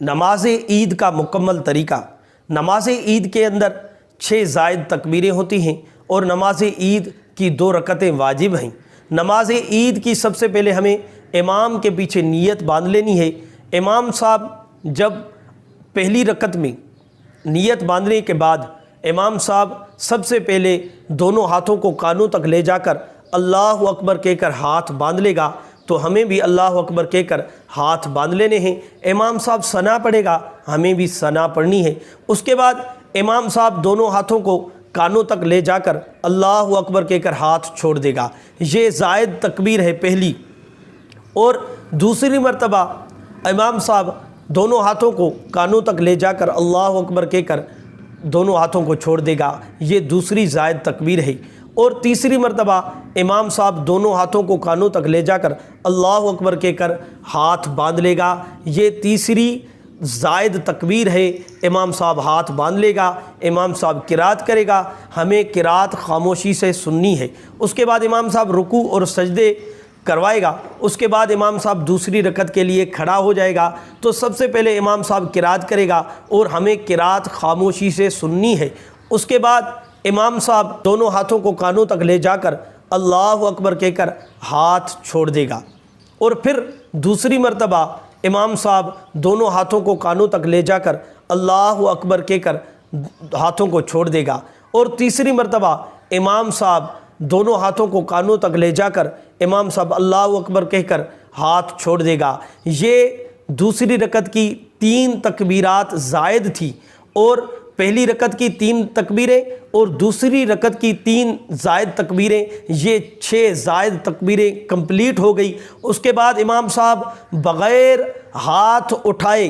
نماز عید کا مکمل طریقہ۔ نماز عید کے اندر 6 زائد تکبیریں ہوتی ہیں اور نماز عید کی 2 رکعتیں واجب ہیں۔ نماز عید کی سب سے پہلے ہمیں امام کے پیچھے نیت باندھ لینی ہے۔ امام صاحب جب پہلی رکعت میں نیت باندھنے کے بعد امام صاحب سب سے پہلے دونوں ہاتھوں کو کانوں تک لے جا کر اللہ اکبر کہہ کر ہاتھ باندھ لے گا، تو ہمیں بھی اللہ اکبر کہہ کر ہاتھ باندھ لینے ہیں۔ امام صاحب ثنا پڑھے گا، ہمیں بھی ثنا پڑھنی ہے۔ اس کے بعد امام صاحب دونوں ہاتھوں کو کانوں تک لے جا کر اللہ اکبر کہہ کر ہاتھ چھوڑ دے گا۔ یہ زائد تکبیر ہے پہلی۔ اور دوسری مرتبہ امام صاحب دونوں ہاتھوں کو کانوں تک لے جا کر اللہ اکبر کہہ کر دونوں ہاتھوں کو چھوڑ دے گا، یہ دوسری زائد تکبیر ہے۔ اور تیسری مرتبہ امام صاحب دونوں ہاتھوں کو کانوں تک لے جا کر اللہ اکبر کہہ کر ہاتھ باندھ لے گا، یہ تیسری زائد تکبیر ہے۔ امام صاحب ہاتھ باندھ لے گا، امام صاحب قرات کرے گا، ہمیں قرات خاموشی سے سننی ہے۔ اس کے بعد امام صاحب رکوع اور سجدے کروائے گا۔ اس کے بعد امام صاحب دوسری رکعت کے لیے کھڑا ہو جائے گا، تو سب سے پہلے امام صاحب قرات کرے گا اور ہمیں قرات خاموشی سے سننی ہے۔ اس کے بعد امام صاحب دونوں ہاتھوں کو کانوں تک لے جا کر اللہ اکبر کہہ کر ہاتھ چھوڑ دے گا، اور پھر دوسری مرتبہ امام صاحب دونوں ہاتھوں کو کانوں تک لے جا کر اللہ اکبر کہہ کر ہاتھوں کو چھوڑ دے گا، اور تیسری مرتبہ امام صاحب دونوں ہاتھوں کو کانوں تک لے جا کر امام صاحب اللہ اکبر کہہ کر ہاتھ چھوڑ دے گا۔ یہ دوسری رکعت کی 3 تکبیرات زائد تھی، اور پہلی رکعت کی 3 تکبیریں اور دوسری رکعت کی 3 زائد تکبیریں، یہ 6 زائد تکبیریں کمپلیٹ ہو گئی۔ اس کے بعد امام صاحب بغیر ہاتھ اٹھائے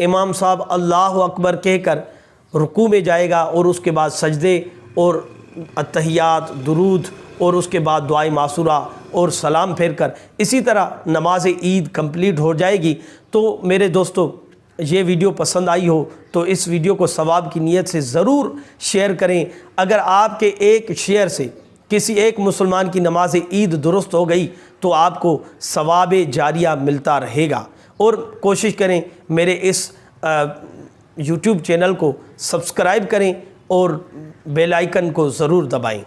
امام صاحب اللہ اکبر کہہ کر رکوع میں جائے گا، اور اس کے بعد سجدے اور اتحیات، درود، اور اس کے بعد دعائے معصورہ اور سلام پھیر کر اسی طرح نماز عید کمپلیٹ ہو جائے گی۔ تو میرے دوستو، یہ ویڈیو پسند آئی ہو تو اس ویڈیو کو ثواب کی نیت سے ضرور شیئر کریں۔ اگر آپ کے ایک شیئر سے کسی ایک مسلمان کی نماز عید درست ہو گئی تو آپ کو ثواب جاریہ ملتا رہے گا۔ اور کوشش کریں میرے اس یوٹیوب چینل کو سبسکرائب کریں اور بیل آئیکن کو ضرور دبائیں۔